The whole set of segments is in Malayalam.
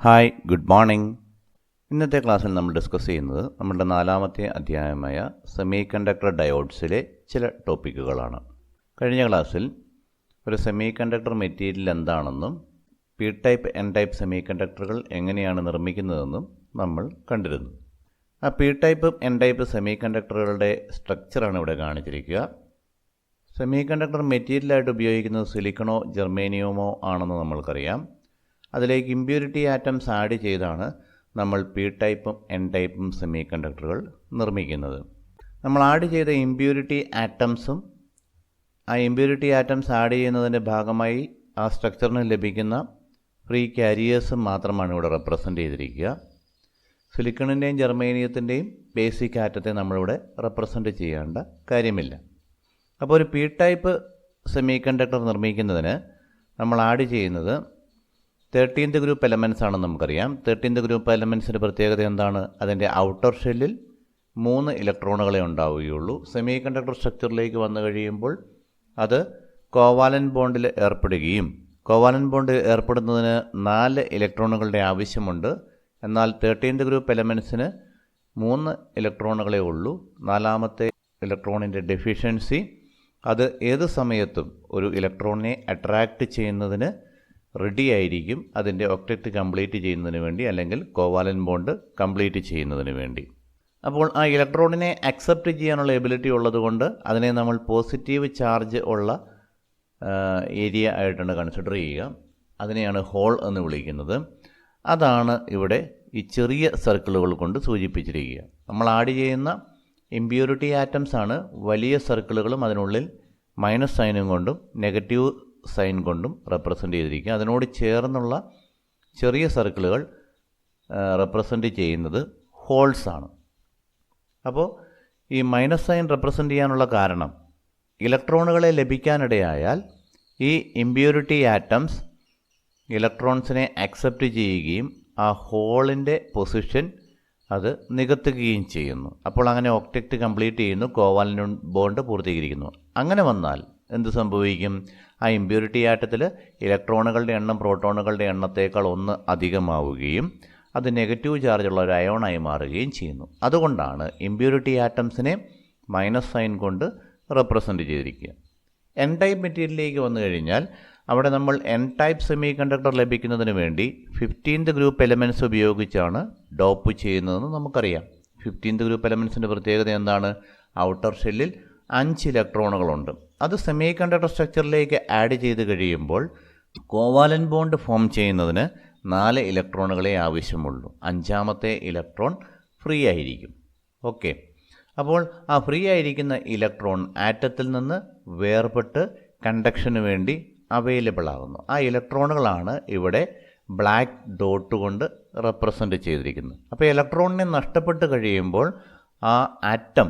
Hi, good morning. ഇന്നത്തെ ക്ലാസ്സിൽ നമ്മൾ ഡിസ്കസ് ചെയ്യുന്നത് നമ്മുടെ 4-ാമത്തെ അധ്യായമായ സെമി കണ്ടക്ടർ ഡയോഡ്സിലെ ചില ടോപ്പിക്കുകളാണ്. കഴിഞ്ഞ ക്ലാസ്സിൽ ഒരു സെമി കണ്ടക്ടർ മെറ്റീരിയൽ എന്താണെന്നും പി ടൈപ്പ് എൻ ടൈപ്പ് സെമി കണ്ടക്ടറുകൾ എങ്ങനെയാണ് നിർമ്മിക്കുന്നതെന്നും നമ്മൾ കണ്ടിരുന്നു. ആ പി ടൈപ്പ് എൻ ടൈപ്പ് സെമി കണ്ടക്ടറുകളുടെ സ്ട്രക്ചറാണ് ഇവിടെ കാണിച്ചിരിക്കുക. സെമി കണ്ടക്ടർ മെറ്റീരിയലായിട്ട് ഉപയോഗിക്കുന്നത് സിലിക്കണോ ജെർമേനിയമോ ആണെന്ന് നമ്മൾക്കറിയാം. അതിലേക്ക് ഇമ്പ്യൂരിറ്റി ആറ്റംസ് ആഡ് ചെയ്താണ് നമ്മൾ പി ടൈപ്പും എൻ ടൈപ്പും സെമി കണ്ടക്ടറുകൾ നിർമ്മിക്കുന്നത്. നമ്മൾ ആഡ് ചെയ്ത ഇമ്പ്യൂരിറ്റി ആറ്റംസും ആ ഇമ്പ്യൂരിറ്റി ആറ്റംസ് ആഡ് ചെയ്യുന്നതിൻ്റെ ഭാഗമായി ആ സ്ട്രക്ചറിന് ലഭിക്കുന്ന ഫ്രീ ക്യാരിയേഴ്സും മാത്രമാണ് ഇവിടെ റെപ്രസെൻ്റ് ചെയ്തിരിക്കുക. സിലിക്കണിൻ്റെയും ജെർമേനിയത്തിൻ്റെയും ബേസിക് ആറ്റത്തെ നമ്മളിവിടെ റെപ്രസെൻ്റ് ചെയ്യേണ്ട കാര്യമില്ല. അപ്പോൾ ഒരു പി ടൈപ്പ് സെമി കണ്ടക്ടർ നിർമ്മിക്കുന്നതിന് നമ്മൾ ആഡ് ചെയ്യുന്നത് 13th ഗ്രൂപ്പ് എലമെൻറ്റ്സ് ആണെന്ന് നമുക്കറിയാം. 13th ഗ്രൂപ്പ് എലമെൻറ്റ്സിൻ്റെ പ്രത്യേകത എന്താണ്? അതിൻ്റെ ഔട്ടർ ഷെല്ലിൽ 3 ഇലക്ട്രോണുകളെ ഉണ്ടാവുകയുള്ളൂ. സെമി കണ്ടക്ടർ സ്ട്രക്ചറിലേക്ക് വന്നു കഴിയുമ്പോൾ അത് കോവാലൻ ബോണ്ടിൽ ഏർപ്പെടുകയും കോവാലൻ ബോണ്ട് ഏർപ്പെടുന്നതിന് 4 ഇലക്ട്രോണുകളുടെ ആവശ്യമുണ്ട്. എന്നാൽ 13th ഗ്രൂപ്പ് എലമെൻറ്റ്സിന് 3 ഇലക്ട്രോണുകളെ ഉള്ളൂ. 4ാമത്തെ ഇലക്ട്രോണിൻ്റെ ഡെഫിഷ്യൻസി അത് ഏത് സമയത്തും ഒരു ഇലക്ട്രോണിനെ അട്രാക്റ്റ് ചെയ്യുന്നതിന് റെഡി ആയിരിക്കും, അതിൻ്റെ ഒക്ടറ്റ് കംപ്ലീറ്റ് ചെയ്യുന്നതിന് വേണ്ടി അല്ലെങ്കിൽ കോവാലൻ ബോണ്ട് കംപ്ലീറ്റ് ചെയ്യുന്നതിന് വേണ്ടി. അപ്പോൾ ആ ഇലക്ട്രോണിനെ അക്സെപ്റ്റ് ചെയ്യാനുള്ള എബിലിറ്റി ഉള്ളതുകൊണ്ട് അതിനെ നമ്മൾ പോസിറ്റീവ് ചാർജ് ഉള്ള ഏരിയ ആയിട്ടാണ് കൺസിഡർ ചെയ്യുക. അതിനെയാണ് ഹോൾ എന്ന് വിളിക്കുന്നത്. അതാണ് ഇവിടെ ഈ ചെറിയ സർക്കിളുകൾ കൊണ്ട് സൂചിപ്പിച്ചിരിക്കുക. നമ്മൾ ആഡ് ചെയ്യുന്ന ഇമ്പ്യൂരിറ്റി ആറ്റംസ് ആണ് വലിയ സർക്കിളുകളും അതിനുള്ളിൽ മൈനസ് സൈനും കൊണ്ടും നെഗറ്റീവ് സൈൻ കൊണ്ടും റെപ്രസെൻ്റ് ചെയ്തിരിക്കുക. അതിനോട് ചേർന്നുള്ള ചെറിയ സർക്കിളുകൾ റെപ്രസെൻ്റ് ചെയ്യുന്നത് ഹോൾസാണ്. അപ്പോൾ ഈ മൈനസ് സൈൻ റെപ്രസെൻ്റ് ചെയ്യാനുള്ള കാരണം ഇലക്ട്രോണുകളെ ലഭിക്കാനിടയായാൽ ഈ ഇമ്പ്യൂരിറ്റി ആറ്റംസ് ഇലക്ട്രോൺസിനെ അക്സെപ്റ്റ് ചെയ്യുകയും ആ ഹോളിൻ്റെ പൊസിഷൻ അത് നികത്തുകയും ചെയ്യുന്നു. അപ്പോൾ അങ്ങനെ ഒക്ടറ്റ് കംപ്ലീറ്റ് ചെയ്യുന്നു, കോവാലൻ ബോണ്ട് പൂർത്തീകരിക്കുന്നു. അങ്ങനെ വന്നാൽ എന്ത് സംഭവിക്കും? ആ ഇമ്പ്യൂരിറ്റി ആറ്റത്തിൽ ഇലക്ട്രോണുകളുടെ എണ്ണം പ്രോട്ടോണുകളുടെ എണ്ണത്തേക്കാൾ 1 അധികമാവുകയും അത് നെഗറ്റീവ് ചാർജുള്ള ഒരു അയോണായി മാറുകയും ചെയ്യുന്നു. അതുകൊണ്ടാണ് ഇമ്പ്യൂരിറ്റി ആറ്റംസിനെ മൈനസ് സൈൻ കൊണ്ട് റെപ്രസെൻ്റ് ചെയ്തിരിക്കുക. എൻ ടൈപ്പ് മെറ്റീരിയലിലേക്ക് വന്നു കഴിഞ്ഞാൽ അവിടെ നമ്മൾ എൻ ടൈപ്പ് സെമി കണ്ടക്ടർ ലഭിക്കുന്നതിന് വേണ്ടി 15th ഗ്രൂപ്പ് എലമെൻറ്റ്സ് ഉപയോഗിച്ചാണ് ഡോപ്പ് ചെയ്യുന്നതെന്ന് നമുക്കറിയാം. 15th ഗ്രൂപ്പ് എലമെൻറ്റ്സിൻ്റെ പ്രത്യേകത എന്താണ്? ഔട്ടർ ഷെല്ലിൽ 5 ഇലക്ട്രോണുകളുണ്ട്. അത് സെമി കണ്ടക്ടർ സ്ട്രക്ചറിലേക്ക് ആഡ് ചെയ്ത് കഴിയുമ്പോൾ കോവാലൻ ബോണ്ട് ഫോം ചെയ്യുന്നതിന് 4 ഇലക്ട്രോണുകളെ ആവശ്യമുള്ളൂ. 5ാമത്തെ ഇലക്ട്രോൺ ഫ്രീ ആയിരിക്കും. ഓക്കെ, അപ്പോൾ ആ ഫ്രീ ആയിരിക്കുന്ന ഇലക്ട്രോൺ ആറ്റത്തിൽ നിന്ന് വേർപെട്ട് കണ്ടക്ഷന് വേണ്ടി അവൈലബിൾ ആകുന്നു. ആ ഇലക്ട്രോണുകളാണ് ഇവിടെ ബ്ലാക്ക് ഡോട്ട് കൊണ്ട് റെപ്രസെൻ്റ് ചെയ്തിരിക്കുന്നത്. അപ്പോൾ ഇലക്ട്രോണിനെ നഷ്ടപ്പെട്ട് കഴിയുമ്പോൾ ആ ആറ്റം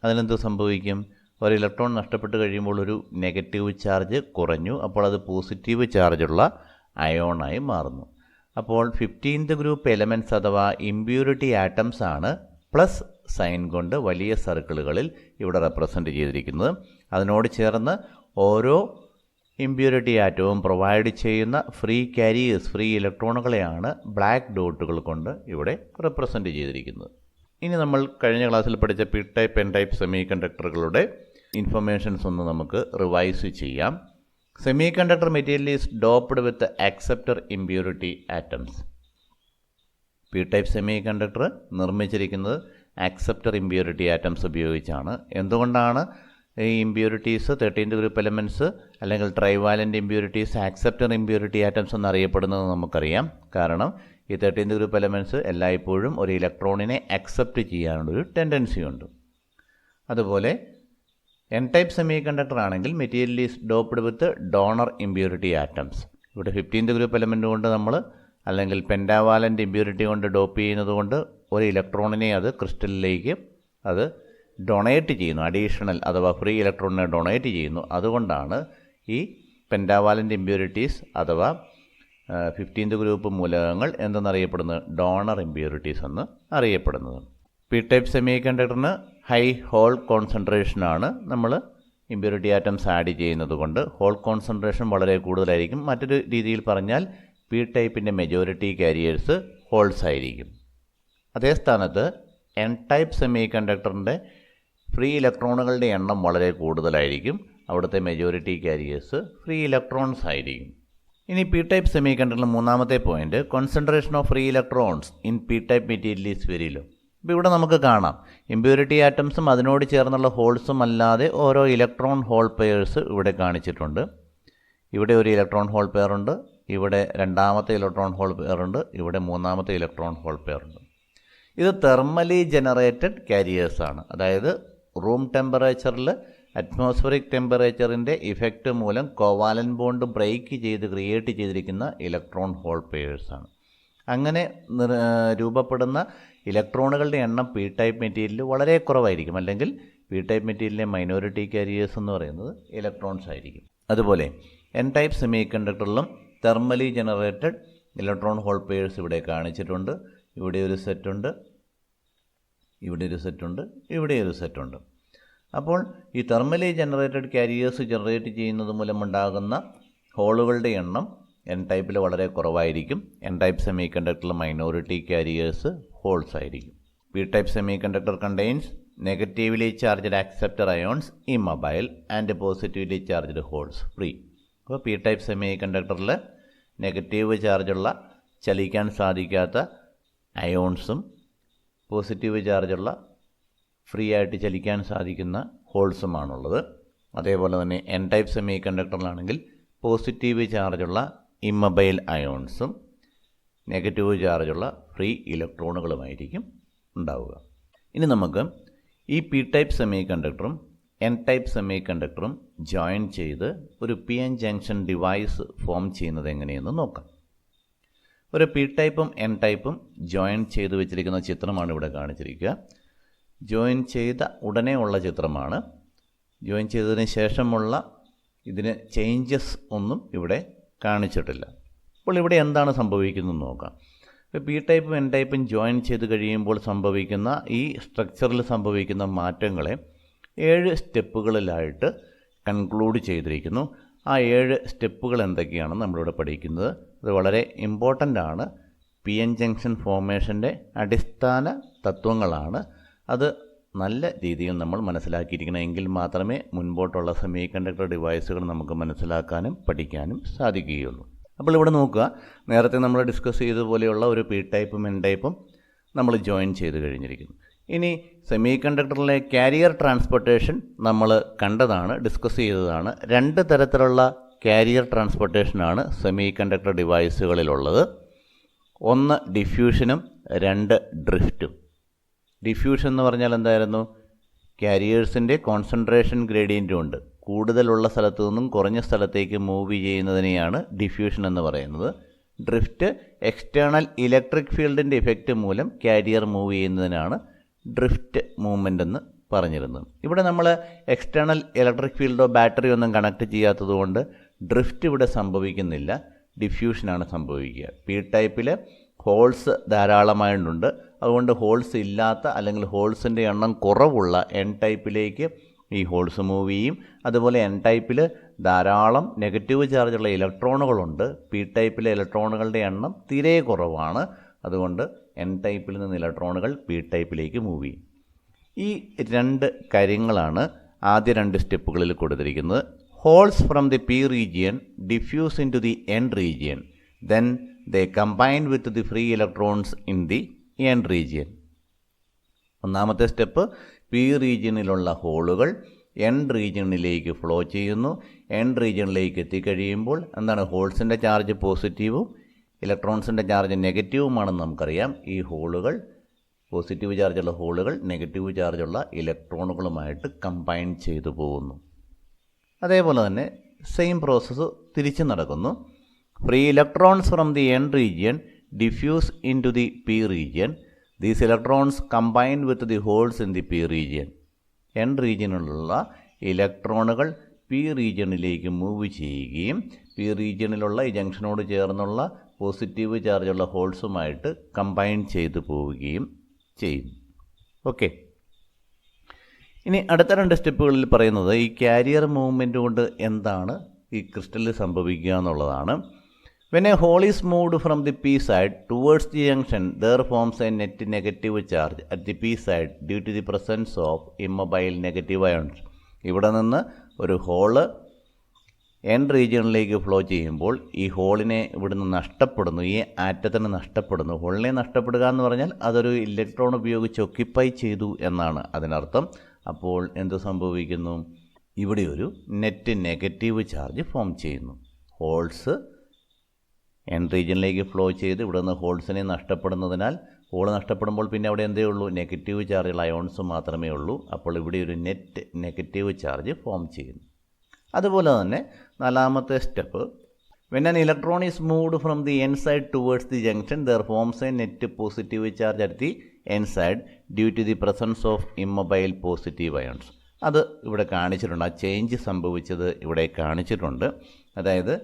അതിനെന്ത് സംഭവിക്കും? ഒരു ഇലക്ട്രോൺ നഷ്ടപ്പെട്ട് കഴിയുമ്പോൾ ഒരു നെഗറ്റീവ് ചാർജ് കുറഞ്ഞു, അപ്പോൾ അത് പോസിറ്റീവ് ചാർജുള്ള അയോണായി മാറുന്നു. അപ്പോൾ 15th ഗ്രൂപ്പ് എലമെൻറ്റ്സ് അഥവാ ഇമ്പ്യൂരിറ്റി ആറ്റംസ് ആണ് പ്ലസ് സൈൻ കൊണ്ട് വലിയ സർക്കിളുകളിൽ ഇവിടെ റെപ്രസെൻ്റ് ചെയ്തിരിക്കുന്നത്. അതിനോട് ചേർന്ന് ഓരോ ഇമ്പ്യൂരിറ്റി ആറ്റവും പ്രൊവൈഡ് ചെയ്യുന്ന ഫ്രീ ക്യാരിയേഴ്സ്, ഫ്രീ ഇലക്ട്രോണുകളെയാണ് ബ്ലാക്ക് ഡോട്ടുകൾ കൊണ്ട് ഇവിടെ റെപ്രസെൻ്റ് ചെയ്തിരിക്കുന്നത്. ഇനി നമ്മൾ കഴിഞ്ഞ ക്ലാസ്സിൽ പഠിച്ച പി ടൈപ്പ് എൻ ടൈപ്പ് സെമി കണ്ടക്ടറുകളുടെ ഇൻഫർമേഷൻസ് ഒന്ന് നമുക്ക് റിവൈസ് ചെയ്യാം. Semiconductor material is doped with acceptor impurity atoms. P type semiconductor നിർമ്മിച്ചിരിക്കുന്നത് അക്സെപ്റ്റർ ഇമ്പ്യൂരിറ്റി ആറ്റംസ് ഉപയോഗിച്ചാണ്. എന്തുകൊണ്ടാണ് ഈ ഇമ്പ്യൂരിറ്റീസ് 13th ഗ്രൂപ്പ് എലമെൻറ്റ്സ് അല്ലെങ്കിൽ trivalent impurities acceptor impurity atoms എന്നറിയപ്പെടുന്നത് നമുക്കറിയാം. കാരണം ഈ 13th ഗ്രൂപ്പ് എലമെൻറ്റ്സ് എല്ലായ്പ്പോഴും ഒരു ഇലക്ട്രോണിനെ അക്സെപ്റ്റ് ചെയ്യാനുള്ളൊരു ടെൻഡൻസി ഉണ്ട്. അതുപോലെ എൻ ടൈപ്പ് സെമി കണ്ടക്ടർ ആണെങ്കിൽ material is doped with donor impurity atoms. ഇവിടെ 15th ഗ്രൂപ്പ് എലമെൻറ്റ് കൊണ്ട് നമ്മൾ അല്ലെങ്കിൽ പെൻഡാവാലൻ്റ് ഇമ്പ്യൂരിറ്റി കൊണ്ട് ഡോപ്പ് ചെയ്യുന്നത് കൊണ്ട് ഒരു ഇലക്ട്രോണിനെ അത് ക്രിസ്റ്റലിലേക്ക് അത് ഡൊണേറ്റ് ചെയ്യുന്നു, അഡീഷണൽ അഥവാ ഫ്രീ ഇലക്ട്രോണിനെ ഡൊണേറ്റ് ചെയ്യുന്നു. അതുകൊണ്ടാണ് ഈ പെൻഡാവാലൻ്റ് ഇമ്പ്യൂരിറ്റീസ് അഥവാ 15th ഗ്രൂപ്പ് മൂലകങ്ങൾ എന്തെന്നറിയപ്പെടുന്നത്? ഡോണർ ഇമ്പ്യൂരിറ്റീസ് എന്ന് അറിയപ്പെടുന്നത്. പി ടൈപ്പ് സെമി കണ്ടക്ടറിന് ഹൈ ഹോൾ കോൺസെൻട്രേഷനാണ് നമ്മൾ ഇമ്പ്യൂരിറ്റി ആറ്റംസ് ആഡ് ചെയ്യുന്നത് കൊണ്ട് ഹോൾ കോൺസെൻട്രേഷൻ വളരെ കൂടുതലായിരിക്കും. മറ്റൊരു രീതിയിൽ പറഞ്ഞാൽ പി ടൈപ്പിൻ്റെ മെജോറിറ്റി കാരിയേഴ്സ് ഹോൾസ് ആയിരിക്കും. അതേ സ്ഥാനത്ത് എൻ ടൈപ്പ് സെമി കണ്ടക്ടറിൻ്റെ ഫ്രീ ഇലക്ട്രോണുകളുടെ എണ്ണം വളരെ കൂടുതലായിരിക്കും. അവിടുത്തെ മെജോറിറ്റി കാരിയേഴ്സ് ഫ്രീ ഇലക്ട്രോൺസ് ആയിരിക്കും. ഇനി പി ടൈപ്പ് സെമി കണ്ടക്ടറിലെ മൂന്നാമത്തെ point, concentration of free electrons in P type material is very low. ഇപ്പോൾ ഇവിടെ നമുക്ക് കാണാം ഇമ്പ്യൂരിറ്റി ആറ്റംസും അതിനോട് ചേർന്നുള്ള ഹോൾസും അല്ലാതെ ഓരോ ഇലക്ട്രോൺ ഹോൾ പെയേഴ്സ് ഇവിടെ കാണിച്ചിട്ടുണ്ട്. ഇവിടെ ഒരു ഇലക്ട്രോൺ ഹോൾ പെയർ ഉണ്ട്, ഇവിടെ രണ്ടാമത്തെ ഇലക്ട്രോൺ ഹോൾ പെയർ ഉണ്ട്, ഇവിടെ മൂന്നാമത്തെ ഇലക്ട്രോൺ ഹോൾ പെയർ ഉണ്ട്. ഇത് തെർമലി ജനറേറ്റഡ് കാരിയേഴ്സാണ്. അതായത് റൂം ടെമ്പറേച്ചറിൽ അറ്റ്മോസ്ഫിയറിക് ടെമ്പറേച്ചറിൻ്റെ ഇഫക്റ്റ് മൂലം കോവാലൻ ബോണ്ട് ബ്രേക്ക് ചെയ്ത് ക്രിയേറ്റ് ചെയ്തിരിക്കുന്ന ഇലക്ട്രോൺ ഹോൾ പെയേഴ്സാണ്. അങ്ങനെ രൂപപ്പെടുന്ന ഇലക്ട്രോണുകളുടെ എണ്ണം പി ടൈപ്പ് മെറ്റീരിയൽ വളരെ കുറവായിരിക്കും. അല്ലെങ്കിൽ പി ടൈപ്പ് മെറ്റീരിയലിലെ മൈനോറിറ്റി കാരിയേഴ്സ് എന്ന് പറയുന്നത് ഇലക്ട്രോൺസ് ആയിരിക്കും. അതുപോലെ എൻ ടൈപ്പ് സെമി കണ്ടക്ടറിലും thermally generated electron hole pairs ഇവിടെ കാണിച്ചിട്ടുണ്ട്. ഇവിടെ ഒരു സെറ്റുണ്ട്, ഇവിടെ ഒരു സെറ്റുണ്ട്, ഇവിടെ ഒരു സെറ്റുണ്ട്. അപ്പോൾ ഈ തെർമലി ജനറേറ്റഡ് കാരിയേഴ്സ് ജനറേറ്റ് ചെയ്യുന്നത് മൂലമുണ്ടാകുന്ന ഹോളുകളുടെ എണ്ണം എൻ ടൈപ്പിൽ വളരെ കുറവായിരിക്കും. എൻ ടൈപ്പ് സെമി കണ്ടക്ടറിൽ മൈനോറിറ്റി കാരിയേഴ്സ് ഹോൾസ് ആയിരിക്കും. P type semiconductor contains negatively charged acceptor ions immobile and positively charged holes free. അപ്പോൾ പി ടൈപ്പ് സെമി കണ്ടക്ടറിൽ നെഗറ്റീവ് ചാർജുള്ള ചലിക്കാൻ സാധിക്കാത്ത അയോൺസും പോസിറ്റീവ് ചാർജുള്ള ഫ്രീ ആയിട്ട് ചലിക്കാൻ സാധിക്കുന്ന ഹോൾസുമാണുള്ളത്. അതേപോലെ തന്നെ എൻ ടൈപ്പ് സെമി കണ്ടക്ടറിലാണെങ്കിൽ പോസിറ്റീവ് ചാർജുള്ള ഇമ്മൊബൈൽ അയോൺസും നെഗറ്റീവ് ചാർജുള്ള ഫ്രീ ഇലക്ട്രോണുകളുമായിരിക്കും ഉണ്ടാവുക. ഇനി നമുക്ക് ഈ പി ടൈപ്പ് സെമി കണ്ടക്ടറും എൻ ടൈപ്പ് സെമി കണ്ടക്ടറും ജോയിൻ ചെയ്ത് ഒരു P N junction device form ചെയ്യുന്നത് എങ്ങനെയെന്ന് നോക്കാം. ഒരു പി ടൈപ്പും എൻ ടൈപ്പും ജോയിൻ ചെയ്ത് വെച്ചിരിക്കുന്ന ചിത്രമാണ് ഇവിടെ കാണിച്ചിരിക്കുക. ജോയിൻ ചെയ്ത ഉടനെ ഉള്ള ചിത്രമാണ്. ജോയിൻ ചെയ്തതിന് ശേഷമുള്ള ഇതിന് ചേഞ്ചസ് ഒന്നും ഇവിടെ കാണിച്ചിട്ടില്ല. അപ്പോൾ ഇവിടെ എന്താണ് സംഭവിക്കുന്നതെന്ന് നോക്കാം. ഇപ്പോൾ പി ടൈപ്പും എൻ ടൈപ്പും ജോയിൻ ചെയ്ത് കഴിയുമ്പോൾ സംഭവിക്കുന്ന ഈ സ്ട്രക്ചറിൽ സംഭവിക്കുന്ന മാറ്റങ്ങളെ 7 സ്റ്റെപ്പുകളിലായിട്ട് കൺക്ലൂഡ് ചെയ്തിരിക്കുന്നു. ആ 7 സ്റ്റെപ്പുകൾ എന്തൊക്കെയാണെന്ന് നമ്മളിവിടെ പഠിക്കുന്നത്. അത് വളരെ ഇമ്പോർട്ടൻ്റ് ആണ്. പി എൻ ജംഗ്ഷൻ ഫോർമേഷൻ്റെ അടിസ്ഥാന തത്വങ്ങളാണ്. അത് നല്ല രീതിയിൽ നമ്മൾ മനസ്സിലാക്കിയിരിക്കണം. എങ്കിൽ മാത്രമേ മുൻപോട്ടുള്ള സെമി കണ്ടക്ടർ ഡിവൈസുകൾ നമുക്ക് മനസ്സിലാക്കാനും പഠിക്കാനും സാധിക്കുകയുള്ളൂ. അപ്പോൾ ഇവിടെ നോക്കുക, നേരത്തെ നമ്മൾ ഡിസ്കസ് ചെയ്തതുപോലെയുള്ള ഒരു പി ടൈപ്പും എൻ ടൈപ്പും നമ്മൾ ജോയിൻ ചെയ്ത് കഴിഞ്ഞിരിക്കുന്നു. ഇനി സെമി കണ്ടക്ടറിലെ കാരിയർ ട്രാൻസ്പോർട്ടേഷൻ നമ്മൾ കണ്ടതാണ്, ഡിസ്കസ് ചെയ്തതാണ്. 2 തരത്തിലുള്ള കാരിയർ ട്രാൻസ്പോർട്ടേഷനാണ് സെമി കണ്ടക്ടർ ഡിവൈസുകളിലുള്ളത്. ഒന്ന് ഡിഫ്യൂഷനും 2 ഡ്രിഫ്റ്റും. ഡിഫ്യൂഷൻ എന്ന് പറഞ്ഞാൽ എന്തായിരുന്നു? കാരിയേഴ്സിൻ്റെ കോൺസെൻട്രേഷൻ ഗ്രേഡിയൻറ്റും ഉണ്ട്. കൂടുതലുള്ള സ്ഥലത്തു നിന്നും കുറഞ്ഞ സ്ഥലത്തേക്ക് മൂവ് ചെയ്യുന്നതിനെയാണ് ഡിഫ്യൂഷൻ എന്ന് പറയുന്നത്. ഡ്രിഫ്റ്റ് എക്സ്റ്റേണൽ ഇലക്ട്രിക് ഫീൽഡിൻ്റെ ഇഫക്റ്റ് മൂലം കാരിയർ മൂവ് ചെയ്യുന്നതിനാണ് ഡ്രിഫ്റ്റ് മൂവ്മെൻ്റ് എന്ന് പറഞ്ഞിരുന്നത്. ഇവിടെ നമ്മൾ എക്സ്റ്റേണൽ ഇലക്ട്രിക് ഫീൽഡോ ബാറ്ററി ഒന്നും കണക്ട് ചെയ്യാത്തത് കൊണ്ട് ഡ്രിഫ്റ്റ് ഇവിടെ സംഭവിക്കുന്നില്ല, ഡിഫ്യൂഷനാണ് സംഭവിക്കുക. പി ടൈപ്പിൽ ഹോൾസ് ധാരാളമായിട്ടുണ്ട്. അതുകൊണ്ട് ഹോൾസ് ഇല്ലാത്ത അല്ലെങ്കിൽ ഹോൾസിൻ്റെ എണ്ണം കുറവുള്ള എൻ ടൈപ്പിലേക്ക് ഈ ഹോൾസ് മൂവ് ചെയ്യും. അതുപോലെ എൻ ടൈപ്പിൽ ധാരാളം നെഗറ്റീവ് ചാർജുള്ള ഇലക്ട്രോണുകളുണ്ട്. പി ടൈപ്പിലെ ഇലക്ട്രോണുകളുടെ എണ്ണം തീരെ കുറവാണ്. അതുകൊണ്ട് എൻ ടൈപ്പിൽ നിന്ന് ഇലക്ട്രോണുകൾ പി ടൈപ്പിലേക്ക് മൂവ് ചെയ്യും. ഈ 2 കാര്യങ്ങളാണ് ആദ്യ 2 സ്റ്റെപ്പുകളിൽ കൊടുത്തിരിക്കുന്നത്. Holes from the P region diffuse in to the N region, then they combine with the free electrons in the N region. ഒന്നാമത്തെ സ്റ്റെപ്പ്, പി റീജിയനിലുള്ള ഹോളുകൾ എൻ റീജിയനിലേക്ക് ഫ്ലോ ചെയ്യുന്നു. എൻ റീജിയനിലേക്ക് എത്തിക്കഴിയുമ്പോൾ എന്താണ്? ഹോൾസിൻ്റെ ചാർജ് പോസിറ്റീവും ഇലക്ട്രോൺസിൻ്റെ ചാർജ് നെഗറ്റീവുമാണെന്ന് നമുക്കറിയാം. ഈ ഹോളുകൾ, പോസിറ്റീവ് ചാർജുള്ള ഹോളുകൾ നെഗറ്റീവ് ചാർജുള്ള ഇലക്ട്രോണുകളുമായിട്ട് കമ്പൈൻ ചെയ്തു പോകുന്നു. അതേപോലെ തന്നെ സെയിം പ്രോസസ്സ് തിരിച്ചു നടക്കുന്നു. Free electrons from the N region diffuse into the p region. These electrons combine with the holes in the p region. n റീജിയനിലുള്ള ഇലക്ട്രോണുകൾ പി റീജിയനിലേക്ക് മൂവ് ചെയ്യുകയും പി റീജിയനിലുള്ള ഈ ജംഗ്ഷനോട് ചേർന്നുള്ള പോസിറ്റീവ് ചാർജുള്ള ഹോൾസുമായിട്ട് കമ്പൈൻ ചെയ്തു പോവുകയും ചെയ്യും. ഓക്കെ, ഇനി അടുത്ത 2 സ്റ്റെപ്പുകളിൽ പറയുന്നത് ഈ കാരിയർ മൂവ്മെൻറ്റ് കൊണ്ട് എന്താണ് ഈ ക്രിസ്റ്റലിൽ സംഭവിക്കുക എന്നുള്ളതാണ്. When a hole is moved from the P side towards the junction, there forms a net negative charge at the P side due to the presence of immobile negative ions. ഇവിടെ നിന്ന് ഒരു ഹോള് എൻ റീജിയണിലേക്ക് ഫ്ലോ ചെയ്യുമ്പോൾ ഈ ഹോളിനെ ഇവിടുന്ന് നഷ്ടപ്പെടുന്നു, ഈ ആറ്റത്തിന് നഷ്ടപ്പെടുന്നു. ഹോളിനെ നഷ്ടപ്പെടുക എന്ന് പറഞ്ഞാൽ അതൊരു ഇലക്ട്രോൺ ഉപയോഗിച്ച് ഒക്യുപ്പൈ ചെയ്തു എന്നാണ് അതിനർത്ഥം. അപ്പോൾ എന്ത് സംഭവിക്കുന്നു? ഇവിടെ ഒരു നെറ്റ് നെഗറ്റീവ് ചാർജ് ഫോം ചെയ്യുന്നു. ഹോൾസ് എൻ റീജിയനിലേക്ക് ഫ്ലോ ചെയ്ത് ഇവിടെ നിന്ന് ഹോൾസിനെ നഷ്ടപ്പെടുന്നതിനാൽ ഹോൾ നഷ്ടപ്പെടുമ്പോൾ പിന്നെ അവിടെ എന്തേ ഉള്ളൂ? നെഗറ്റീവ് ചാർജുള്ള അയോൺസ് മാത്രമേ ഉള്ളൂ. അപ്പോൾ ഇവിടെ ഒരു നെറ്റ് നെഗറ്റീവ് ചാർജ് ഫോം ചെയ്യുന്നു. അതുപോലെ തന്നെ നാലാമത്തെ step, when an electron is moved from the N side towards the junction there forms a net positive charge at the N side due to the presence of immobile positive ions. അത് ഇവിടെ കാണിച്ചിട്ടുണ്ട്. ആ ചേഞ്ച് സംഭവിച്ചത് ഇവിടെ കാണിച്ചിട്ടുണ്ട്. അതായത്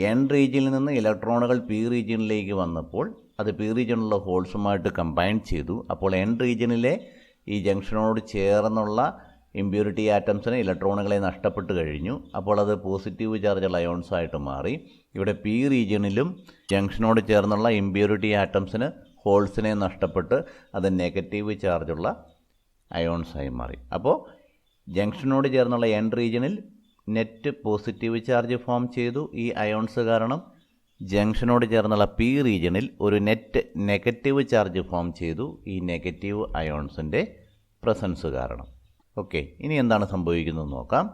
എൻ റീജിയനിൽ നിന്ന് ഇലക്ട്രോണുകൾ പി റീജിയനിലേക്ക് വന്നപ്പോൾ അത് പി റീജിയനിലുള്ള ഹോൾസുമായിട്ട് കമ്പൈൻ ചെയ്തു. അപ്പോൾ എൻ റീജിയനിലെ ഈ ജംഗ്ഷനോട് ചേർന്നുള്ള ഇമ്പ്യൂരിറ്റി ആറ്റംസിന് ഇലക്ട്രോണുകളെ നഷ്ടപ്പെട്ട് കഴിഞ്ഞു. അപ്പോൾ അത് പോസിറ്റീവ് ചാർജുള്ള അയോൺസ് ആയിട്ട് മാറി. ഇവിടെ പി റീജിയനിലും ജംഗ്ഷനോട് ചേർന്നുള്ള ഇമ്പ്യൂരിറ്റി ആറ്റംസിന് ഹോൾസിനെ നഷ്ടപ്പെട്ട് അത് നെഗറ്റീവ് ചാർജുള്ള അയോൺസായി മാറി. അപ്പോൾ ജംഗ്ഷനോട് ചേർന്നുള്ള എൻ റീജിയനിൽ നെറ്റ് പോസിറ്റീവ് ചാർജ് ഫോം ചെയ്തു ഈ അയോൺസ് കാരണം. ജംഗ്ഷനോട് ചേർന്നുള്ള പി റീജിയനിൽ ഒരു നെറ്റ് നെഗറ്റീവ് ചാർജ് ഫോം ചെയ്തു ഈ നെഗറ്റീവ് അയോൺസിൻ്റെ പ്രസൻസ് കാരണം. ഓക്കെ, ഇനി എന്താണ് സംഭവിക്കുന്നത് നോക്കാം.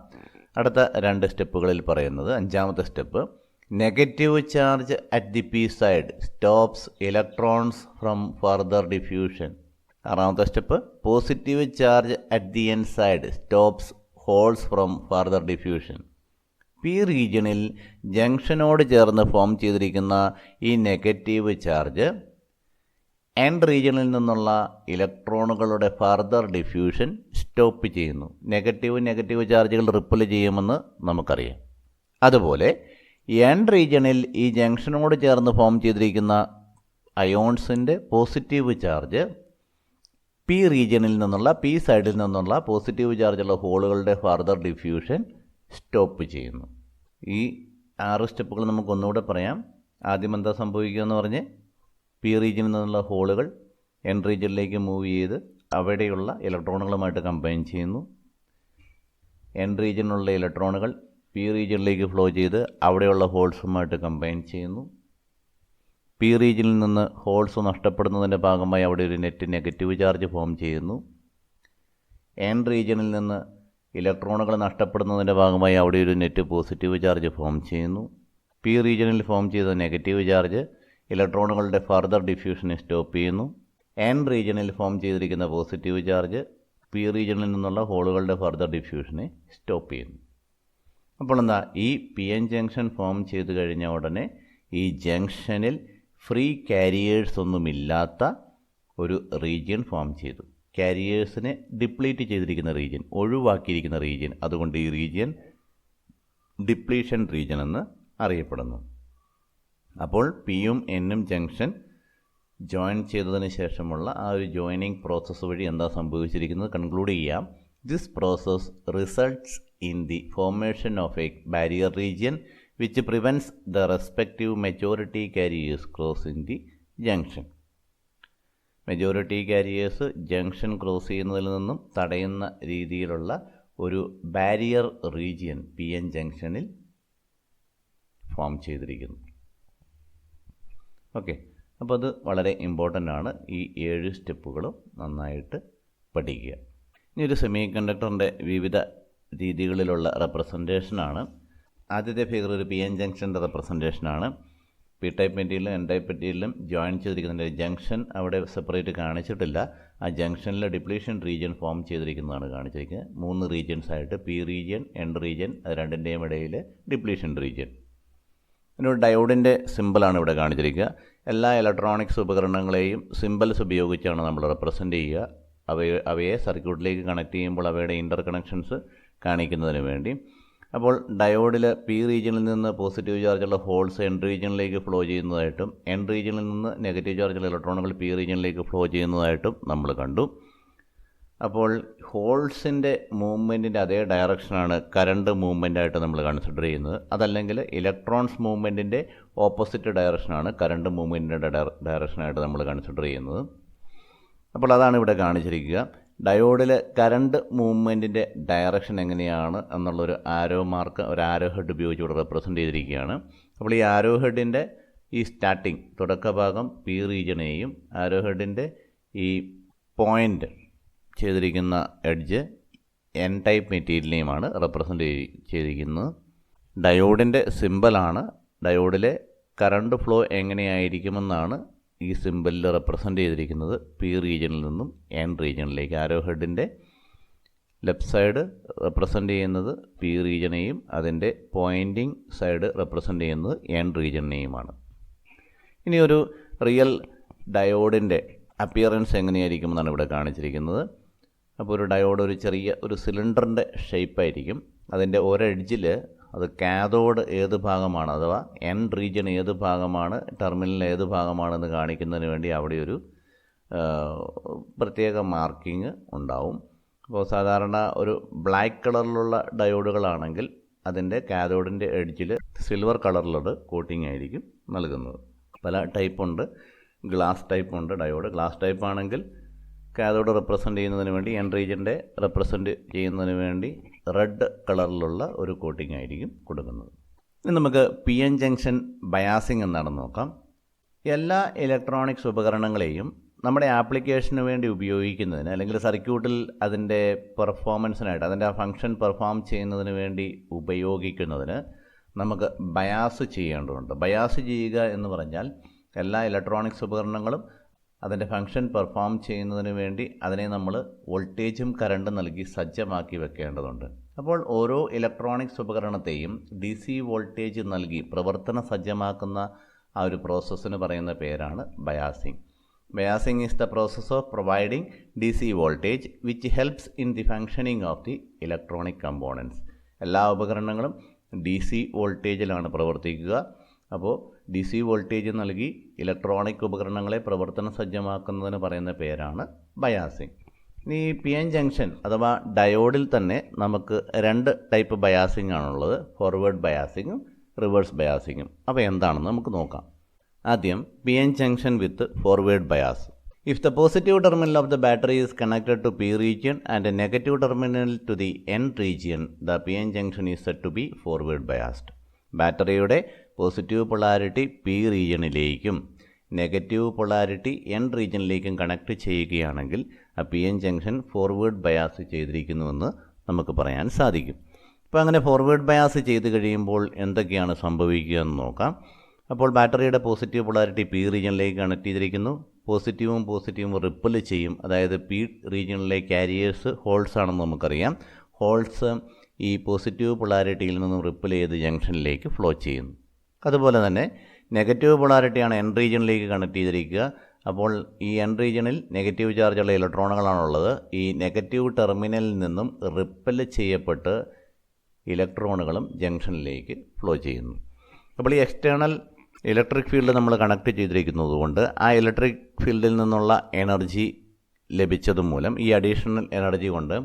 അടുത്ത രണ്ട് സ്റ്റെപ്പുകളിൽ പറയുന്നത്, അഞ്ചാമത്തെ step, negative charge at the P side stops electrons from further diffusion. ആറാമത്തെ step, positive charge at the N side stops holes from further diffusion. P റീജിയണിൽ ജംഗ്ഷനോട് ചേർന്ന് ഫോം ചെയ്തിരിക്കുന്ന ഈ നെഗറ്റീവ് ചാർജ് എൻ റീജിയണിൽ നിന്നുള്ള ഇലക്ട്രോണുകളുടെ ഫർദർ ഡിഫ്യൂഷൻ സ്റ്റോപ്പ് ചെയ്യുന്നു. നെഗറ്റീവ് ചാർജുകൾ റിപ്പൽ ചെയ്യുമെന്ന് നമുക്കറിയാം. അതുപോലെ എൻ റീജിയണിൽ ഈ ജംഗ്ഷനോട് ചേർന്ന് ഫോം ചെയ്തിരിക്കുന്ന അയോൺസിൻ്റെ പോസിറ്റീവ് ചാർജ് പി റീജിയണിൽ നിന്നുള്ള പി സൈഡിൽ നിന്നുള്ള പോസിറ്റീവ് ചാർജുള്ള ഹോളുകളുടെ ഫർദർ ഡിഫ്യൂഷൻ സ്റ്റോപ്പ് ചെയ്യുന്നു. ഈ 6 സ്റ്റെപ്പുകൾ നമുക്കൊന്നുകൂടെ പറയാം. ആദ്യം എന്താ സംഭവിക്കുക എന്ന് പറഞ്ഞ്, പി റീജിയനിൽ നിന്നുള്ള ഹോളുകൾ എൻ റീജിയനിലേക്ക് മൂവ് ചെയ്ത് അവിടെയുള്ള ഇലക്ട്രോണുകളുമായിട്ട് കമ്പൈൻ ചെയ്യുന്നു. എൻ റീജിയനിലുള്ള ഇലക്ട്രോണുകൾ പി റീജിയനിലേക്ക് ഫ്ലോ ചെയ്ത് അവിടെയുള്ള ഹോൾസുമായിട്ട് കമ്പൈൻ ചെയ്യുന്നു. പി റീജിയനിൽ നിന്ന് ഹോൾസ് നഷ്ടപ്പെടുന്നതിൻ്റെ ഭാഗമായി അവിടെ ഒരു നെറ്റ് നെഗറ്റീവ് ചാർജ് ഫോം ചെയ്യുന്നു. എൻ റീജിയനിൽ നിന്ന് ഇലക്ട്രോണുകൾ നഷ്ടപ്പെടുന്നതിൻ്റെ ഭാഗമായി അവിടെ ഒരു നെറ്റ് പോസിറ്റീവ് ചാർജ് ഫോം ചെയ്യുന്നു. പി റീജിയനിൽ ഫോം ചെയ്ത നെഗറ്റീവ് ചാർജ് ഇലക്ട്രോണുകളുടെ ഫർദർ ഡിഫ്യൂഷനെ സ്റ്റോപ്പ് ചെയ്യുന്നു. എൻ റീജിയനിൽ ഫോം ചെയ്തിരിക്കുന്ന പോസിറ്റീവ് ചാർജ് പി റീജിയനിൽ നിന്നുള്ള ഹോളുകളുടെ ഫർദർ ഡിഫ്യൂഷനെ സ്റ്റോപ്പ് ചെയ്യുന്നു. അപ്പോൾ എന്താ, ഈ പി എൻ ജംഗ്ഷൻ ഫോം ചെയ്ത് കഴിഞ്ഞ ഉടനെ ഈ ജംഗ്ഷനിൽ ഫ്രീ കാരിയേഴ്സ് ഒന്നുമില്ലാത്ത ഒരു റീജിയൻ ഫോം ചെയ്തു. കാരിയേഴ്സിനെ ഡിപ്ലീറ്റ് ചെയ്തിരിക്കുന്ന റീജിയൻ, ഒഴിവാക്കിയിരിക്കുന്ന റീജിയൻ. അതുകൊണ്ട് ഈ റീജിയൻ ഡിപ്ലീഷൻ റീജിയൻ എന്ന് അറിയപ്പെടുന്നു. അപ്പോൾ പിയും എന്നും ജംഗ്ഷൻ ജോയിൻ ചെയ്തതിന് ശേഷമുള്ള ആ ഒരു ജോയിനിങ് പ്രോസസ്സ് വഴി എന്താ സംഭവിച്ചിരിക്കുന്നത് കൺക്ലൂഡ് ചെയ്യാം. This process results in the formation of a barrier region which prevents the respective majority carriers crossing the junction. Majority carriers junction cross ചെയ്യുന്നതിൽ നിന്നും തടയുന്ന രീതിയിലുള്ള ഒരു ബാരിയർ റീജിയൻ പി എൻ ജംഗ്ഷനിൽ ഫോം ചെയ്തിരിക്കുന്നു. ഓക്കെ, അപ്പോൾ അത് വളരെ ഇമ്പോർട്ടൻ്റ് ആണ്. ഈ 7 സ്റ്റെപ്പുകളും നന്നായിട്ട് പഠിക്കുക. ഇനി ഒരു സെമി കണ്ടക്ടറിൻ്റെ വിവിധ രീതികളിലുള്ള റെപ്രസെൻറ്റേഷനാണ്. ആദ്യത്തെ ഫിഗർ ഒരു പി എൻ ജംഗ്ഷൻ്റെ റെപ്രസെൻറ്റേഷനാണ്. പി ടൈപ്പ് മെറ്റീരിയലും എൻ ടൈപ്പ് മെറ്റീരിയലും ജോയിൻ ചെയ്തിരിക്കുന്നുണ്ട്. ജംഗ്ഷൻ അവിടെ സെപ്പറേറ്റ് കാണിച്ചിട്ടില്ല. ആ ജംഗ്ഷനിലെ ഡിപ്ലീഷൻ റീജിയൻ ഫോം ചെയ്തിരിക്കുന്നതാണ് കാണിച്ചിരിക്കുന്നത്. 3 റീജിയൻസ് ആയിട്ട്, പി റീജിയൻ, എൻ റീജിയൻ, അത് രണ്ടിൻ്റെയും ഇടയിൽ ഡിപ്ലീഷൻ റീജിയൻ. ഒരു ഡയോഡിൻ്റെ സിമ്പിളാണ് ഇവിടെ കാണിച്ചിരിക്കുക. എല്ലാ ഇലക്ട്രോണിക്സ് ഉപകരണങ്ങളെയും സിമ്പിൾസ് ഉപയോഗിച്ചാണ് നമ്മൾ റെപ്രസെൻ്റ് ചെയ്യുക. അവയെ സർക്യൂട്ടിലേക്ക് കണക്ട് ചെയ്യുമ്പോൾ അവയുടെ ഇൻ്റർ കണക്ഷൻസ് കാണിക്കുന്നതിന് വേണ്ടി. അപ്പോൾ ഡയോഡിൽ പി റീജിയനിൽ നിന്ന് പോസിറ്റീവ് ചാർജുള്ള ഹോൾസ് എൻ റീജിയനിലേക്ക് ഫ്ലോ ചെയ്യുന്നതായിട്ടും എൻ റീജിയനിൽ നിന്ന് നെഗറ്റീവ് ചാർജുള്ള ഇലക്ട്രോണുകൾ പി റീജിയനിലേക്ക് ഫ്ലോ ചെയ്യുന്നതായിട്ടും നമ്മൾ കണ്ടു. അപ്പോൾ ഹോൾസിൻ്റെ മൂവ്മെൻറ്റിൻ്റെ അതേ ഡയറക്ഷനാണ് കറണ്ട് മൂവ്മെൻറ്റായിട്ട് നമ്മൾ കൺസിഡർ ചെയ്യുന്നത്. അതല്ലെങ്കിൽ ഇലക്ട്രോൺസ് മൂവ്മെൻറ്റിൻ്റെ ഓപ്പോസിറ്റ് ഡയറക്ഷനാണ് കറണ്ട് മൂവ്മെൻറ്റിൻ്റെ ഡയറക്ഷനായിട്ട് നമ്മൾ കൺസിഡർ ചെയ്യുന്നത്. അപ്പോൾ അതാണ് ഇവിടെ കാണിച്ചിരിക്കുക. ഡയോഡിൽ കറണ്ട് മൂവ്മെൻറ്റിൻ്റെ ഡയറക്ഷൻ എങ്ങനെയാണ് എന്നുള്ളൊരു ആരോ മാർക്ക്, ഒരു ആരോ ഹെഡ് ഉപയോഗിച്ച് ഇവിടെ റെപ്രസെൻ്റ് ചെയ്തിരിക്കുകയാണ്. അപ്പോൾ ഈ ആരോ ഹെഡിൻ്റെ ഈ സ്റ്റാർട്ടിങ് തുടക്ക ഭാഗം പി റീജിയനെയും ആരോ ഹെഡിൻ്റെ ഈ പോയിൻ്റ് ചെയ്തിരിക്കുന്ന എഡ്ജ് എൻ ടൈപ്പ് മെറ്റീരിയലിനെയുമാണ് റെപ്രസെൻ്റ് ചെയ്തിരിക്കുന്നത്. ഡയോഡിൻ്റെ സിമ്പലാണ്. ഡയോഡിലെ കറണ്ട് ഫ്ലോ എങ്ങനെയായിരിക്കുമെന്നാണ് ഈ സിമ്പലിൽ റെപ്രസെൻ്റ് ചെയ്തിരിക്കുന്നത്. പി റീജിയനിൽ നിന്നും എൻ റീജിയനിലേക്ക് ആരോ ഹെഡിൻ്റെ ലെഫ്റ്റ് സൈഡ് റെപ്രസെൻ്റ് ചെയ്യുന്നത് പി റീജിയനെയും അതിൻ്റെ പോയിൻറ്റിംഗ് സൈഡ് റെപ്രസെൻ്റ് ചെയ്യുന്നത് എൻ റീജിയനെയുമാണ്. ഇനി ഒരു റിയൽ ഡയോഡിൻ്റെ അപ്പിയറൻസ് എങ്ങനെയായിരിക്കുമെന്നാണ് ഇവിടെ കാണിച്ചിരിക്കുന്നത്. അപ്പോൾ ഒരു ഡയോഡ് ഒരു ചെറിയ ഒരു സിലിണ്ടറിൻ്റെ ഷേപ്പായിരിക്കും. അതിൻ്റെ ഒരെഡ്ജിൽ അത് കാഥോഡ് ഏത് ഭാഗമാണ്, അഥവാ എൻ റീജിയൻ ഏത് ഭാഗമാണ്, ടെർമിനൽ ഏത് ഭാഗമാണെന്ന് കാണിക്കുന്നതിന് വേണ്ടി അവിടെ ഒരു പ്രത്യേക മാർക്കിങ് ഉണ്ടാവും. അപ്പോൾ സാധാരണ ഒരു ബ്ലാക്ക് കളറിലുള്ള ഡയോഡുകളാണെങ്കിൽ അതിൻ്റെ കാഥോഡിൻ്റെ എഡ്ജിൽ സിൽവർ കളറിലുള്ള കോട്ടിംഗ് ആയിരിക്കും നൽകുന്നത്. പല ടൈപ്പുണ്ട്. ഗ്ലാസ് ടൈപ്പ് ഉണ്ട് ഡയോഡ്. ഗ്ലാസ് ടൈപ്പ് ആണെങ്കിൽ കാഥോഡ് റെപ്രസെൻ്റ് ചെയ്യുന്നതിന് വേണ്ടി എൻ റീജിയൻ്റെ റെപ്രസെൻ്റ് ചെയ്യുന്നതിന് വേണ്ടി റെഡ് കളറിലുള്ള ഒരു കോട്ടിംഗ് ആയിരിക്കും കൊടുക്കുന്നത്. ഇനി നമുക്ക് പി എൻ ജംഗ്ഷൻ ബയാസിംഗ് എന്താണെന്ന് നോക്കാം. എല്ലാ ഇലക്ട്രോണിക്സ് ഉപകരണങ്ങളെയും നമ്മുടെ ആപ്ലിക്കേഷന് വേണ്ടി ഉപയോഗിക്കുന്നതിന്, അല്ലെങ്കിൽ സർക്യൂട്ടിൽ അതിൻ്റെ പെർഫോമൻസിനായിട്ട്, അതിൻ്റെ ആ ഫംഗ്ഷൻ പെർഫോം ചെയ്യുന്നതിന് വേണ്ടി ഉപയോഗിക്കുന്നതിന് നമുക്ക് ബയാസ് ചെയ്യേണ്ടതുണ്ട്. ബയാസ് ചെയ്യുക എന്ന് പറഞ്ഞാൽ എല്ലാ ഇലക്ട്രോണിക്സ് ഉപകരണങ്ങളും അതിൻ്റെ ഫംഗ്ഷൻ പെർഫോം ചെയ്യുന്നതിന് വേണ്ടി അതിനെ നമ്മൾ വോൾട്ടേജും കറണ്ടും നൽകി സജ്ജമാക്കി വെക്കേണ്ടതുണ്ട്. അപ്പോൾ ഓരോ ഇലക്ട്രോണിക്സ് ഉപകരണത്തെയും ഡി സി വോൾട്ടേജ് നൽകി പ്രവർത്തന സജ്ജമാക്കുന്ന ആ ഒരു പ്രോസസ്സിന് പറയുന്ന പേരാണ് biasing. Biasing is the process of providing D C voltage which helps in the functioning of the electronic components. എല്ലാ ഉപകരണങ്ങളും ഡി സി വോൾട്ടേജിലാണ് പ്രവർത്തിക്കുക. അപ്പോൾ ഡി സി വോൾട്ടേജ് നൽകി ഇലക്ട്രോണിക് ഉപകരണങ്ങളെ പ്രവർത്തന സജ്ജമാക്കുന്നതിന് പറയുന്ന പേരാണ് ബയാസിംഗ്. ഇനി പി എൻ ജംഗ്ഷൻ അഥവാ ഡയോഡിൽ തന്നെ നമുക്ക് രണ്ട് ടൈപ്പ് ബയാസിംഗ് ആണുള്ളത്. ഫോർവേഡ് ബയാസിങ്ങും റിവേഴ്സ് ബയാസിങ്ങും. അപ്പോൾ എന്താണെന്ന് നമുക്ക് നോക്കാം. ആദ്യം P N junction with forward bias. If the positive terminal of the battery is connected to P region and a negative terminal to the N region, the PN junction is said to be forward biased. ബാറ്ററിയുടെ പോസിറ്റീവ് പൊളാരിറ്റി പി റീജിയനിലേക്കും നെഗറ്റീവ് പൊളാരിറ്റി എൻ റീജിയനിലേക്കും കണക്ട് ചെയ്യുകയാണെങ്കിൽ ആ P N junction forward bias ചെയ്തിരിക്കുന്നുവെന്ന് നമുക്ക് പറയാൻ സാധിക്കും. അപ്പോൾ അങ്ങനെ ഫോർവേഡ് ബയാസ് ചെയ്ത് കഴിയുമ്പോൾ എന്തൊക്കെയാണ് സംഭവിക്കുക എന്ന് നോക്കാം. അപ്പോൾ ബാറ്ററിയുടെ പോസിറ്റീവ് പൊളാരിറ്റി പി റീജിയനിലേക്ക് കണക്ട് ചെയ്തിരിക്കുന്നു. പോസിറ്റീവും റിപ്പിൾ ചെയ്യും. അതായത് പി റീജിയനിലെ ക്യാരിയേഴ്സ് ഹോൾസ് ആണെന്ന് നമുക്കറിയാം. ഹോൾസ് ഈ പോസിറ്റീവ് പൊളാരിറ്റിയിൽ നിന്നും റിപ്പിൾ ചെയ്ത് ജംഗ്ഷനിലേക്ക് ഫ്ലോ ചെയ്യുന്നു. അതുപോലെ തന്നെ നെഗറ്റീവ് പൊളാരിറ്റിയാണ് എൻ റീജിയനിലേക്ക് കണക്ട് ചെയ്തിരിക്കുക. അപ്പോൾ ഈ എൻ റീജിയനിൽ നെഗറ്റീവ് ചാർജുള്ള ഇലക്ട്രോണുകളാണുള്ളത്. ഈ നെഗറ്റീവ് ടെർമിനലിൽ നിന്നും റിപ്പൽ ചെയ്യപ്പെട്ട് ഇലക്ട്രോണുകളും ജംഗ്ഷനിലേക്ക് ഫ്ലോ ചെയ്യുന്നു. അപ്പോൾ ഈ എക്സ്റ്റേണൽ ഇലക്ട്രിക് ഫീൽഡ് നമ്മൾ കണക്ട് ചെയ്തിരിക്കുന്നത് കൊണ്ട് ആ ഇലക്ട്രിക് ഫീൽഡിൽ നിന്നുള്ള എനർജി ലഭിച്ചത് മൂലം ഈ അഡീഷണൽ എനർജി കൊണ്ട്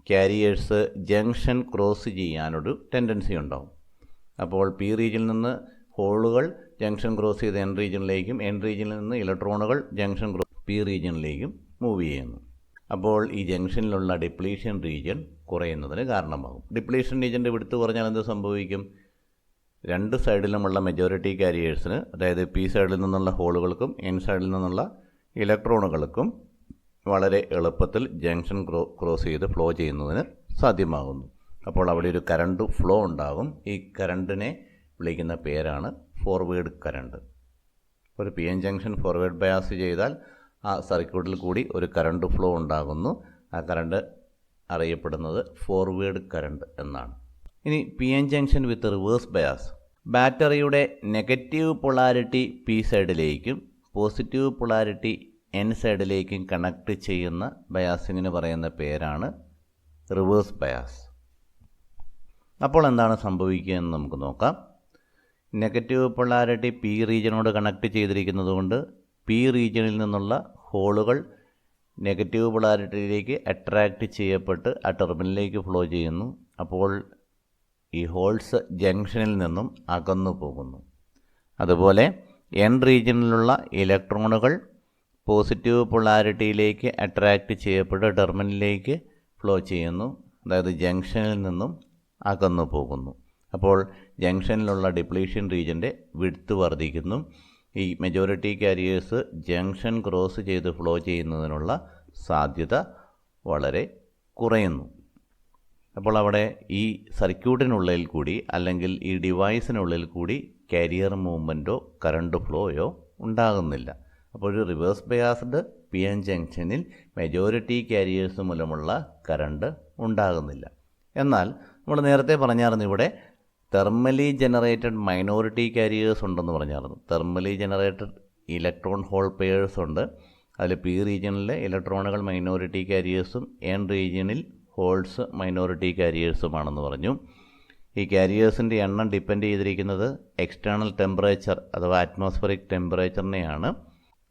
ക്യാരിയേഴ്സ് ജംഗ്ഷൻ ക്രോസ് ചെയ്യാനൊരു ടെൻഡൻസി ഉണ്ടാവും. അപ്പോൾ പി റീജിയനിൽ നിന്ന് ഹോളുകൾ ജംഗ്ഷൻ ക്രോസ് ചെയ്ത് എൻ റീജിയനിലേക്കും എൻ റീജിയനിൽ നിന്ന് ഇലക്ട്രോണുകൾ ജംഗ്ഷൻ പി റീജിയനിലേക്കും മൂവ് ചെയ്യുന്നു. അപ്പോൾ ഈ ജംഗ്ഷനിലുള്ള ഡിപ്ലീഷൻ റീജിയൻ കുറയുന്നതിന് കാരണമാകും. ഡിപ്ലീഷൻ റീജിയൻ്റെ വിടുത്ത് പറഞ്ഞാൽ എന്ത് സംഭവിക്കും? രണ്ട് സൈഡിലുമുള്ള മെജോറിറ്റി ക്യാരിയേഴ്സിന്, അതായത് പി സൈഡിൽ നിന്നുള്ള ഹോളുകൾക്കും എൻ സൈഡിൽ നിന്നുള്ള ഇലക്ട്രോണുകൾക്കും വളരെ എളുപ്പത്തിൽ ജംഗ്ഷൻ ക്രോസ് ചെയ്ത് ഫ്ലോ ചെയ്യുന്നതിന് സാധ്യമാകുന്നു. അപ്പോൾ അവിടെ ഒരു കറണ്ട് ഫ്ലോ ഉണ്ടാകും. ഈ കറണ്ടിനെ വിളിക്കുന്ന പേരാണ് ഫോർവേഡ് കറണ്ട്. ഒരു P N junction forward bias ചെയ്താൽ ആ സർക്യൂട്ടിൽ കൂടി ഒരു കറണ്ട് ഫ്ലോ ഉണ്ടാകുന്നു. ആ കറണ്ട് അറിയപ്പെടുന്നത് ഫോർവേഡ് കറണ്ട് എന്നാണ്. ഇനി P N junction with reverse bias. ബാറ്ററിയുടെ നെഗറ്റീവ് പൊളാരിറ്റി പി സൈഡിലേക്കും പോസിറ്റീവ് പൊളാരിറ്റി എൻ സൈഡിലേക്കും കണക്ട് ചെയ്യുന്ന ബയാസിങ്ങിന് പറയുന്ന പേരാണ് റിവേഴ്സ് ബയാസ്. അപ്പോൾ എന്താണ് സംഭവിക്കുക എന്ന് നമുക്ക് നോക്കാം. നെഗറ്റീവ് പൊളാരിറ്റി പി റീജിയനോട് കണക്ട് ചെയ്തിരിക്കുന്നത് കൊണ്ട് പി റീജിയനിൽ നിന്നുള്ള ഹോളുകൾ നെഗറ്റീവ് പൊളാരിറ്റിയിലേക്ക് അട്രാക്റ്റ് ചെയ്യപ്പെട്ട് ആ ടെർമിനലിലേക്ക് ഫ്ലോ ചെയ്യുന്നു. അപ്പോൾ ഈ ഹോൾസ് ജംഗ്ഷനിൽ നിന്നും അകന്നു പോകുന്നു. അതുപോലെ എൻ റീജിയനിലുള്ള ഇലക്ട്രോണുകൾ പോസിറ്റീവ് പൊളാരിറ്റിയിലേക്ക് അട്രാക്റ്റ് ചെയ്യപ്പെട്ട് ടെർമിനലിലേക്ക് ഫ്ലോ ചെയ്യുന്നു. അതായത് ജംഗ്ഷനിൽ നിന്നും അകന്നു പോകുന്നു. അപ്പോൾ ജംഗ്ഷനിലുള്ള ഡിപ്ലീഷൻ റീജിയൻ്റെ വിഡ്ത്ത് വർദ്ധിക്കുന്നു. ഈ മെജോറിറ്റി കാരിയേഴ്സ് ജംഗ്ഷൻ ക്രോസ് ചെയ്ത് ഫ്ലോ ചെയ്യുന്നതിനുള്ള സാധ്യത വളരെ കുറയുന്നു. അപ്പോൾ അവിടെ ഈ സർക്യൂട്ടിനുള്ളിൽ കൂടി അല്ലെങ്കിൽ ഈ ഡിവൈസിനുള്ളിൽ കൂടി കാരിയർ മൂവ്മെൻറ്റോ കറണ്ട് ഫ്ലോയോ ഉണ്ടാകുന്നില്ല. അപ്പോൾ ഒരു റിവേഴ്സ് ബയാസ്ഡ് പി എൻ ജംഗ്ഷനിൽ മെജോറിറ്റി കാരിയേഴ്സ് മൂലമുള്ള കറണ്ട് ഉണ്ടാകുന്നില്ല. എന്നാൽ നമ്മൾ നേരത്തെ പറഞ്ഞായിരുന്നു ഇവിടെ തെർമലി ജനറേറ്റഡ് മൈനോറിറ്റി കാരിയേഴ്സ് ഉണ്ടെന്ന് പറഞ്ഞായിരുന്നു. Thermally generated electron hole pairs ഉണ്ട്. അതിൽ പി റീജിയനിലെ ഇലക്ട്രോണുകൾ മൈനോറിറ്റി കാരിയേഴ്സും എൻ റീജിയനിൽ ഹോൾസ് മൈനോറിറ്റി കാരിയേഴ്സുമാണെന്ന് പറഞ്ഞു. ഈ കാരിയേഴ്സിൻ്റെ എണ്ണം ഡിപ്പെൻഡ് ചെയ്തിരിക്കുന്നത് എക്സ്റ്റേണൽ ടെമ്പറേച്ചർ അഥവാ അറ്റ്മോസ്ഫറിക് ടെമ്പറേച്ചറിനെയാണ്.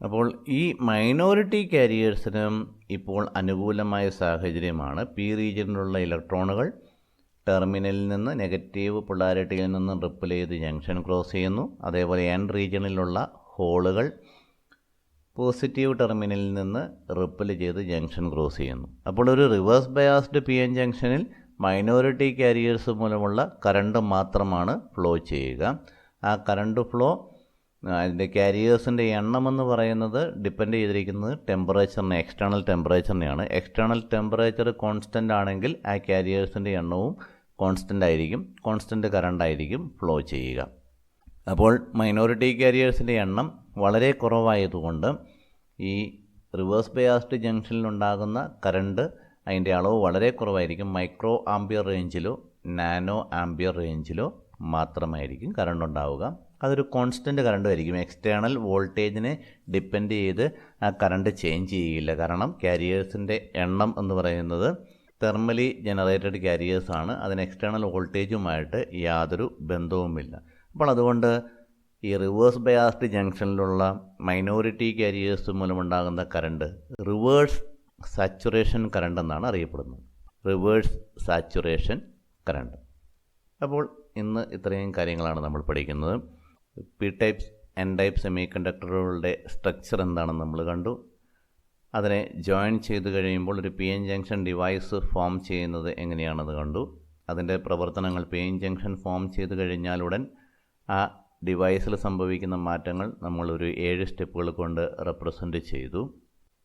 അപ്പോൾ ഈ മൈനോറിറ്റി കാരിയേഴ്സിനും ഇപ്പോൾ അനുകൂലമായ സാഹചര്യമാണ്. പി റീജിയനിലുള്ള ഇലക്ട്രോണുകൾ ടെർമിനലിൽ നിന്ന് നെഗറ്റീവ് പൊളാരിറ്റിയിൽ നിന്ന് റിപ്പിൾ ചെയ്ത് ജംഗ്ഷൻ ക്രോസ് ചെയ്യുന്നു. അതേപോലെ എൻ റീജിയനിലുള്ള ഹോളുകൾ പോസിറ്റീവ് ടെർമിനലിൽ നിന്ന് റിപ്പിൾ ചെയ്ത് ജംഗ്ഷൻ ക്രോസ് ചെയ്യുന്നു. അപ്പോൾ ഒരു റിവേഴ്സ് ബയാസ്ഡ് പി എൻ ജംഗ്ഷനിൽ മൈനോറിറ്റി കാരിയേഴ്സ് മൂലമുള്ള കറണ്ട് മാത്രമാണ് ഫ്ലോ ചെയ്യുക. ആ കറണ്ട് ഫ്ലോ അതിൻ്റെ കാരിയേഴ്സിൻ്റെ എണ്ണമെന്ന് പറയുന്നത് ഡിപ്പെൻഡ് ചെയ്തിരിക്കുന്നത് ടെമ്പറേച്ചറിനെ, എക്സ്റ്റേണൽ ടെമ്പറേച്ചറിനെയാണ്. എക്സ്റ്റേണൽ ടെമ്പറേച്ചർ കോൺസ്റ്റൻ്റ് ആണെങ്കിൽ ആ കാരിയേഴ്സിൻ്റെ എണ്ണവും കോൺസ്റ്റൻ്റ് ആയിരിക്കും, കോൺസ്റ്റൻ്റ് കറണ്ട് ആയിരിക്കും ഫ്ലോ ചെയ്യുക. അപ്പോൾ മൈനോറിറ്റി കാരിയേഴ്സിൻ്റെ എണ്ണം വളരെ കുറവായതുകൊണ്ട് ഈ റിവേഴ്സ് ബയാസ്ഡ് ജംഗ്ഷനിലുണ്ടാകുന്ന കറണ്ട് അതിൻ്റെ അളവ് വളരെ കുറവായിരിക്കും. മൈക്രോ ആംബിയർ റേഞ്ചിലോ നാനോ ആംബിയർ റേഞ്ചിലോ മാത്രമായിരിക്കും കറണ്ട് ഉണ്ടാവുക. അതൊരു കോൺസ്റ്റൻ്റ് കറണ്ട് ആയിരിക്കും. എക്സ്റ്റേണൽ വോൾട്ടേജിനെ ഡിപ്പെൻഡ് ചെയ്ത് ആ കറണ്ട് ചേഞ്ച് ചെയ്യില്ല. കാരണം കാരിയേഴ്സിൻ്റെ എണ്ണം എന്ന് പറയുന്നത് തെർമലി ജനറേറ്റഡ് കാരിയേഴ്സാണ്. അതിന് എക്സ്റ്റേണൽ വോൾട്ടേജുമായിട്ട് യാതൊരു ബന്ധവുമില്ല. അപ്പോൾ അതുകൊണ്ട് ഈ റിവേഴ്സ് ബയാസ്ഡ് ജംഗ്ഷനിലുള്ള മൈനോറിറ്റി കാരിയേഴ്സ് മൂലമുണ്ടാകുന്ന കറണ്ട് റിവേഴ്സ് സാച്ചുറേഷൻ കറണ്ട് എന്നാണ് അറിയപ്പെടുന്നത്. Reverse saturation current. അപ്പോൾ ഇന്ന് ഇത്രയും കാര്യങ്ങളാണ് നമ്മൾ പഠിക്കുന്നത്. പി ടൈപ്സ് എൻ ടൈപ്പ് സെമി കണ്ടക്ടറുകളുടെ സ്ട്രക്ചർ എന്താണെന്ന് നമ്മൾ കണ്ടു. അതിനെ ജോയിൻ ചെയ്ത് കഴിയുമ്പോൾ ഒരു P N junction device form ചെയ്യുന്നത് എങ്ങനെയാണെന്ന് കണ്ടു. അതിൻ്റെ പ്രവർത്തനങ്ങൾ പി എൻ ജംഗ്ഷൻ ഫോം ചെയ്ത് കഴിഞ്ഞാലുടൻ ആ ഡിവൈസിൽ സംഭവിക്കുന്ന മാറ്റങ്ങൾ നമ്മളൊരു 7 സ്റ്റെപ്പുകൾ കൊണ്ട് റെപ്രസെൻ്റ് ചെയ്തു.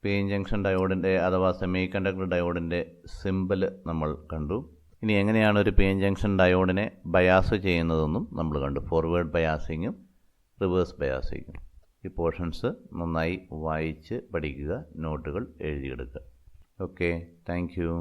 പി എൻ ജംഗ്ഷൻ ഡയോഡിൻ്റെ അഥവാ സെമി കണ്ടക്ടർ ഡയോഡിൻ്റെ സിമ്പിൾ നമ്മൾ കണ്ടു. ഇനി എങ്ങനെയാണ് ഒരു പി എൻ ജംഗ്ഷൻ ഡയോഡിനെ ബയാസ് ചെയ്യുന്നതെന്നും നമ്മൾ കണ്ടു. ഫോർവേഡ് ബയാസിങ്ങും റിവേഴ്സ് ബയാസിങ്ങും. ഈ പോർഷൻസ് നന്നായി വായിച്ച് പഠിക്കുക, നോട്ടുകൾ എഴുതിയെടുക്കുക. Okay, thank you.